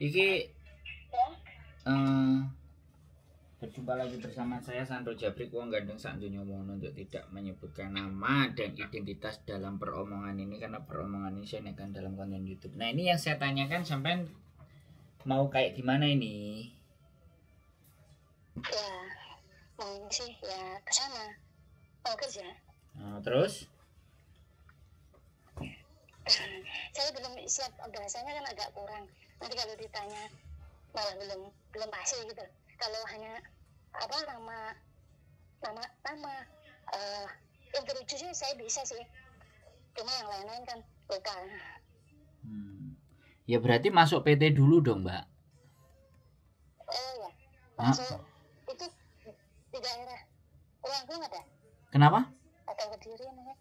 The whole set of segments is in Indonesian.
Iki berjumpa lagi bersama saya Sandro Jabrik, wong gandeng sak donya mono, untuk tidak menyebutkan nama dan identitas dalam peromongan ini karena peromongan ini saya nekan dalam konten YouTube. Nah, ini yang saya tanyakan, sampean mau kayak gimana ini? Ya, mau sih ya ke sana, mau kerja. Nah, terus? Saya belum siap, bahasanya kan agak kurang. Nanti kalau ditanya malah belum pasti gitu. Kalau hanya nama introduce saya bisa sih, cuma yang lain-lain kan lupa. Ya berarti masuk PT dulu dong, Mbak. Ya, masuk itu di daerah Tulungagung ada? Kenapa? Atau Kediri namanya?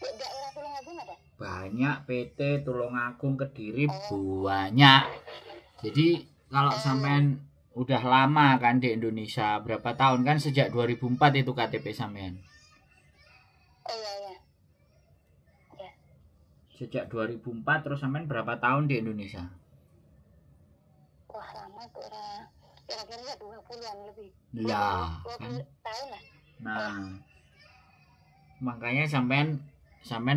Di daerah Tulungagung ada? Banyak PT Tulungagung, Kediri, banyak. Jadi kalau sampean udah lama kan di Indonesia, berapa tahun kan, sejak 2004 itu KTP sampean. Iya. Sejak 2004 terus sampean berapa tahun di Indonesia? Wah, lama tuh, kira-kira 20-an lebih. Lah, 20 tahun lah. Nah, makanya sampean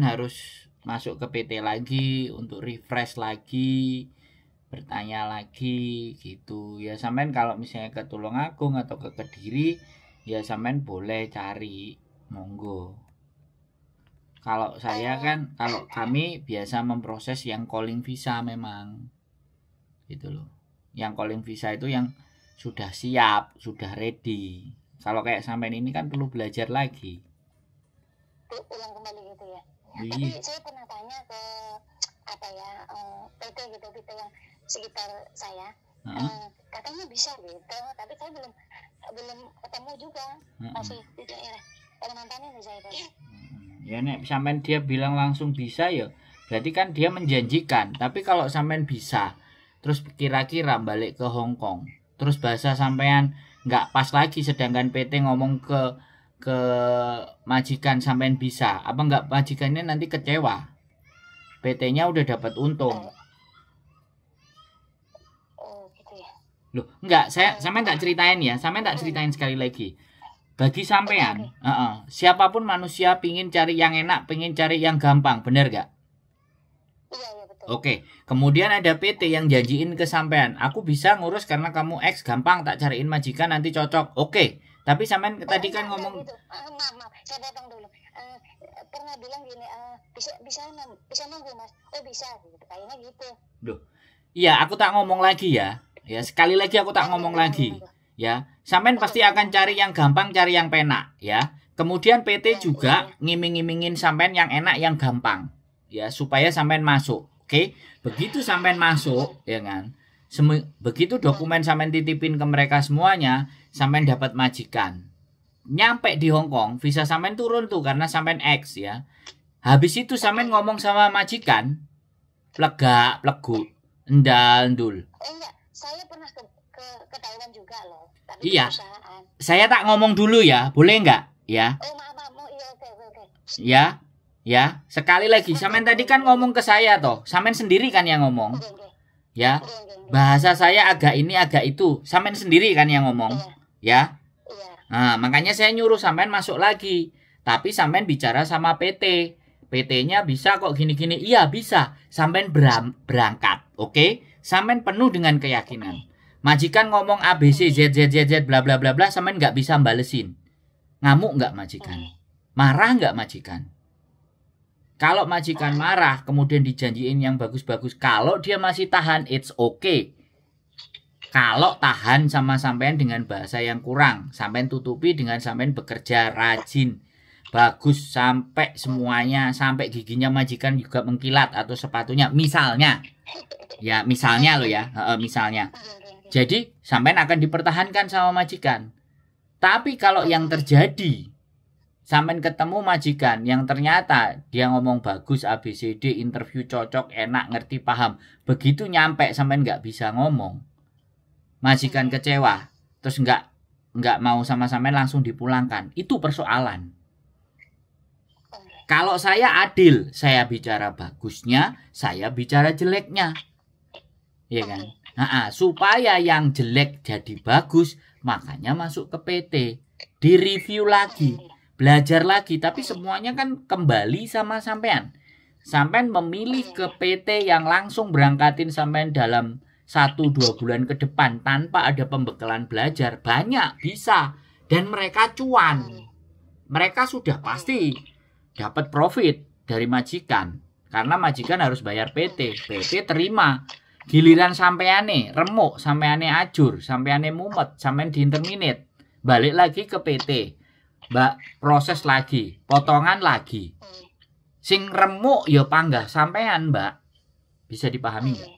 harus masuk ke PT lagi untuk refresh lagi, bertanya lagi gitu ya. Sampean kalau misalnya ke Tulungagung atau ke Kediri ya sampean boleh cari, monggo. Kalau saya kan, kalau kami biasa memproses yang calling visa memang gitu loh. Yang calling visa itu yang sudah siap, sudah ready. Kalau kayak sampean ini kan perlu belajar lagi. Ulang kembali gitu ya. Iya. Tapi saya pernah tanya ke PT gitu, PT yang sekitar saya, katanya bisa gitu, tapi saya belum ketemu juga, masih di daerah Kalimantan ini saya tadi. Ya nek sampean dia bilang langsung bisa ya, berarti kan dia menjanjikan. Tapi kalau sampean bisa, terus kira-kira balik ke Hong Kong, terus bahasa sampean nggak pas lagi, sedangkan PT ngomong ke majikan sampean bisa, apa nggak majikannya nanti kecewa? PT-nya udah dapat untung. Gitu ya. Loh, enggak, sampean tak ceritain ya, sampean tak ceritain sekali lagi. Bagi sampean, siapapun manusia pingin cari yang enak, pingin cari yang gampang, bener gak? Iya, betul. Oke, kemudian ada PT yang janjiin ke sampean, aku bisa ngurus karena kamu X, gampang, tak cariin majikan nanti cocok. Oke, tapi sampean tadi kan ngomong gitu. Maaf, saya potong dulu. Pernah bilang gini, bisa nunggu Mas. Oh bisa, gitu. Kayaknya gitu. Loh, iya, aku tak ngomong lagi ya. Ya, sekali lagi aku tak ngomong lagi. Ya, sampean pasti akan cari yang gampang, cari yang penak, ya. Kemudian PT juga ngiming-ngimingin sampean yang enak, yang gampang, ya, supaya sampean masuk. Oke, begitu sampean masuk, ya kan. Begitu dokumen sampean titipin ke mereka semuanya, sampean dapat majikan. Nyampe di Hong Kong, visa sampean turun tuh karena sampean X, ya. Habis itu sampean ngomong sama majikan, plegu, endal-endul. Enggak, saya pernah ke Taiwan juga loh. Tapi iya, perusahaan. Saya tak ngomong dulu ya, boleh nggak? Ya. Maaf, iya, oke. Ya, sekali lagi, sampean tadi kan ngomong ke saya toh, sampean sendiri kan yang ngomong. Ya, bahasa saya agak ini agak itu, sampean sendiri kan yang ngomong. Ya. Nah, makanya saya nyuruh sampean masuk lagi. Tapi sampean bicara sama PT. PT-nya bisa kok gini-gini. Iya, bisa. Sampean berangkat, oke? Sampean penuh dengan keyakinan. Majikan ngomong ABC, ZZZZ, bla bla bla bla, sampean nggak bisa balesin. Ngamuk nggak majikan? Marah nggak majikan? Kalau majikan marah, kemudian dijanjiin yang bagus-bagus, kalau dia masih tahan, it's okay. Kalau tahan sama sampean dengan bahasa yang kurang, sampean tutupi dengan sampean bekerja rajin, bagus sampai semuanya, sampai giginya majikan juga mengkilat atau sepatunya, misalnya. Ya, misalnya loh ya, misalnya. Jadi, sampean akan dipertahankan sama majikan. Tapi kalau yang terjadi, sampean ketemu majikan yang ternyata dia ngomong bagus, ABCD, interview cocok, enak, ngerti, paham. Begitu nyampe sampean nggak bisa ngomong, majikan kecewa, terus nggak mau sama sampean, langsung dipulangkan. Itu persoalan. Kalau saya adil, saya bicara bagusnya, saya bicara jeleknya. Iya kan? Supaya yang jelek jadi bagus, makanya masuk ke PT, direview lagi, belajar lagi. Tapi semuanya kan kembali sama sampean. Sampean memilih ke PT yang langsung berangkatin sampean dalam 1-2 bulan ke depan tanpa ada pembekalan belajar, banyak bisa. Dan mereka cuan. Mereka sudah pasti dapat profit dari majikan. Karena majikan harus bayar PT. PT terima. Giliran sampeane remuk, sampeane ajur, sampeane mumet, sampean diinterminate, balik lagi ke PT, Mbak, proses lagi, potongan lagi. Sing remuk ya panggah sampean, Mbak. Bisa dipahami nggak?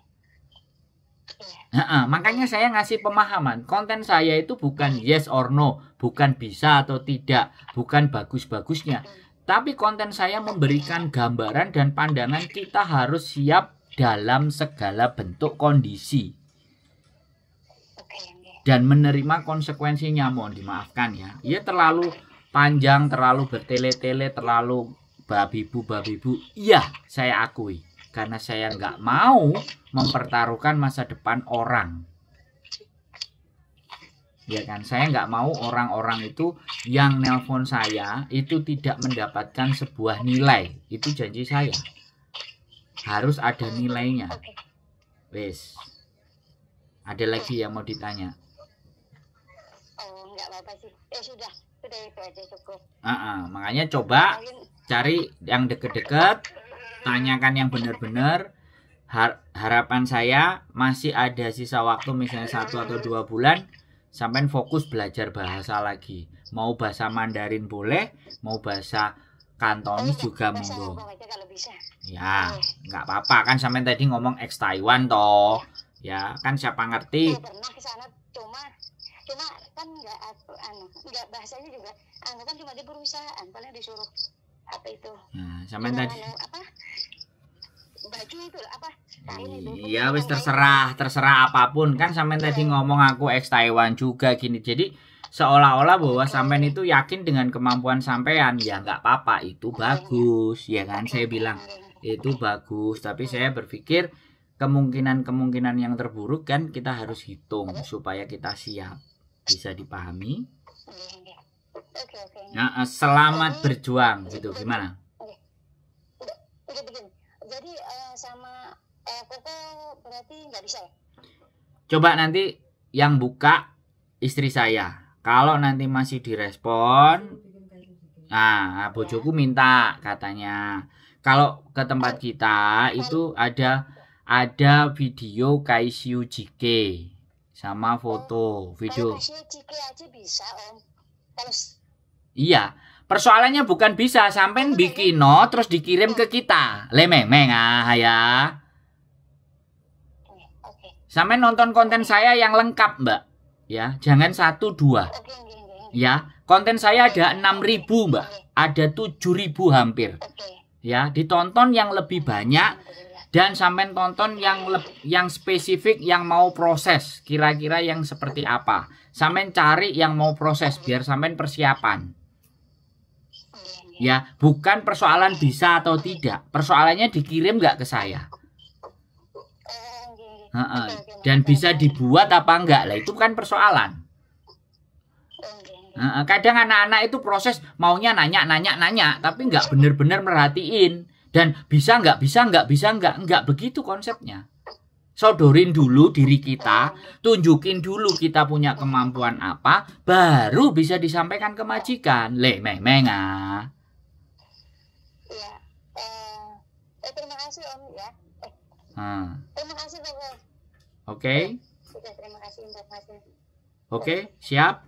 Makanya saya ngasih pemahaman. Konten saya itu bukan yes or no, bukan bisa atau tidak, bukan bagus-bagusnya. Tapi konten saya memberikan gambaran dan pandangan kita harus siap dalam segala bentuk kondisi dan menerima konsekuensinya. Mohon dimaafkan ya, ia terlalu panjang, terlalu bertele-tele, terlalu babi-bu. Iya, saya akui, karena saya nggak mau mempertaruhkan masa depan orang, ya kan. Saya nggak mau orang-orang itu yang nelpon saya itu tidak mendapatkan sebuah nilai. Itu janji saya. Harus ada nilainya. Wes. Ada lagi yang mau ditanya? Oh, enggak apa-apa sih. Sudah itu aja cukup. Makanya coba cari yang deket-deket, tanyakan yang benar-benar. Harapan saya masih ada sisa waktu, misalnya 1 atau 2 bulan, sampai fokus belajar bahasa lagi. Mau bahasa Mandarin boleh, mau bahasa Kantonis juga monggo. Ya, nggak apa-apa kan, sampai tadi ngomong ex Taiwan toh. Ya, kan siapa ngerti. Pernah ke sana, cuma kan nggak bahasanya juga. Kan cuma di perusahaan, paling disuruh apa itu. Nah, sampai tadi baju itu apa? Iya, wis terserah apapun kan, sampai tadi ngomong aku ex Taiwan juga gini. Jadi seolah-olah bahwa sampean itu yakin dengan kemampuan sampean. Ya nggak apa-apa, itu bagus, ya kan. Saya bilang itu bagus, tapi saya berpikir kemungkinan yang terburuk kan kita harus hitung supaya kita siap. Bisa dipahami? Nah, selamat berjuang gitu. Gimana? Jadi sama Koko berarti nggak bisa ya? Coba nanti yang buka istri saya. Kalau nanti masih direspon, nah bojoku minta katanya. Kalau ke tempat kita itu ada video Kaisyu Jike sama foto video. Iya, persoalannya bukan bisa, sampean bikin terus dikirim ke kita. Lemeng ya. Sampean nonton konten saya yang lengkap, Mbak. Ya, jangan 1-2. Ya, konten saya ada 6.000, Mbak. Ada 7.000 hampir. Ya, ditonton yang lebih banyak dan sampean tonton yang spesifik, yang mau proses, kira-kira yang seperti apa. Sampean cari yang mau proses biar sampean persiapan. Ya, bukan persoalan bisa atau tidak. Persoalannya dikirim nggak ke saya. Dan bisa dibuat apa enggak, lah itu kan persoalan. Kadang anak-anak itu proses maunya nanya, tapi nggak bener-bener merhatiin. Dan bisa nggak begitu konsepnya. Sodorin dulu diri kita, tunjukin dulu kita punya kemampuan apa, baru bisa disampaikan ke majikan. Terima kasih Om ya. Terima kasih Bapak. Oke. Terima kasih informasi. Oke, siap?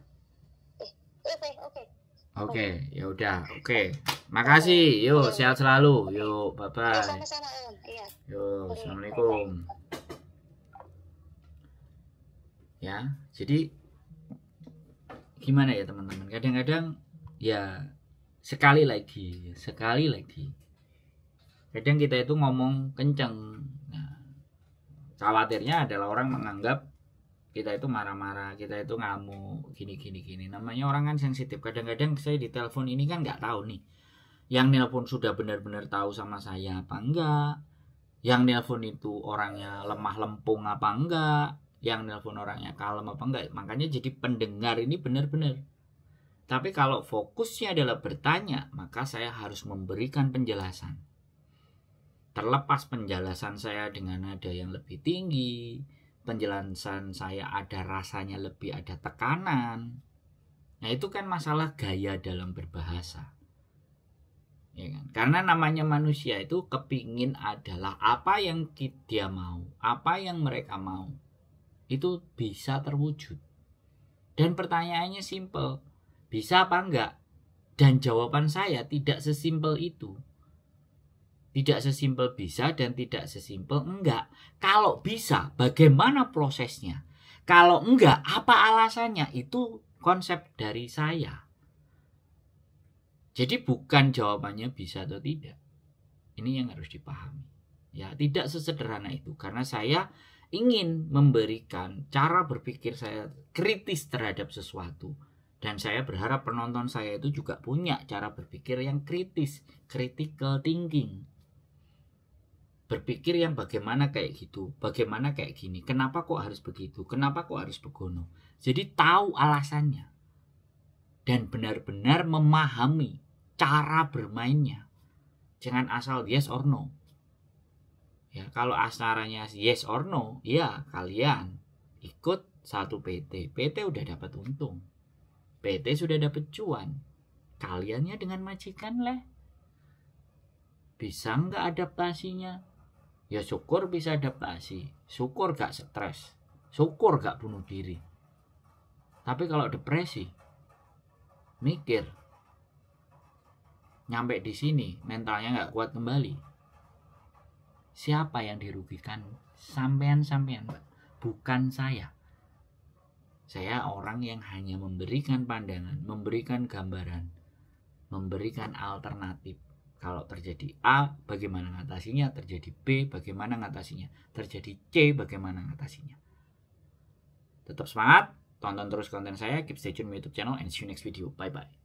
Oke. Ya udah. Oke. Makasih. Yuk, sehat selalu. Yuk, bye-bye. Sama-sama Om. Iya. Yuk, assalamualaikum. Ya, jadi gimana ya teman-teman? Kadang-kadang ya sekali lagi. Kadang kita itu ngomong kenceng. Nah, khawatirnya adalah orang menganggap kita itu marah-marah, kita itu ngamuk, gini. Namanya orang kan sensitif. Kadang-kadang saya di telepon ini kan nggak tahu nih, yang nelpon sudah benar-benar tahu sama saya apa enggak. Yang nelpon itu orangnya lemah lempung apa enggak, yang nelpon orangnya kalem apa enggak. Makanya jadi pendengar ini benar-benar. Tapi kalau fokusnya adalah bertanya, maka saya harus memberikan penjelasan. Terlepas penjelasan saya dengan nada yang lebih tinggi, penjelasan saya ada rasanya lebih ada tekanan. Nah itu kan masalah gaya dalam berbahasa. Ya kan? Karena namanya manusia itu kepingin adalah apa yang dia mau, apa yang mereka mau. Itu bisa terwujud. Dan pertanyaannya simple. Bisa apa enggak? Dan jawaban saya tidak sesimpel itu. Tidak sesimpel bisa dan tidak sesimpel enggak. Kalau bisa, bagaimana prosesnya? Kalau enggak, apa alasannya? Itu konsep dari saya. Jadi bukan jawabannya bisa atau tidak. Ini yang harus dipahami. Ya, tidak sesederhana itu. Karena saya ingin memberikan cara berpikir saya kritis terhadap sesuatu. Dan saya berharap penonton saya itu juga punya cara berpikir yang kritis, critical thinking. Berpikir yang bagaimana kayak gitu, bagaimana kayak gini, kenapa kok harus begitu, kenapa kok harus begono. Jadi tahu alasannya. Dan benar-benar memahami cara bermainnya. Jangan asal yes or no. Ya, kalau asalnya yes or no, ya kalian ikut satu PT. PT udah dapat untung. PT sudah dapat cuan. Kaliannya dengan majikan lah. Bisa nggak adaptasinya? Ya syukur bisa adaptasi. Syukur gak stres. Syukur gak bunuh diri. Tapi kalau depresi, mikir. Nyampe di sini mentalnya gak kuat kembali. Siapa yang dirugikan? Sampean-sampean, bukan saya. Saya orang yang hanya memberikan pandangan, memberikan gambaran, memberikan alternatif. Kalau terjadi A, bagaimana ngatasinya? Terjadi B, bagaimana ngatasinya? Terjadi C, bagaimana ngatasinya? Tetap semangat, tonton terus konten saya, keep stay tune YouTube channel, and see you next video. Bye-bye.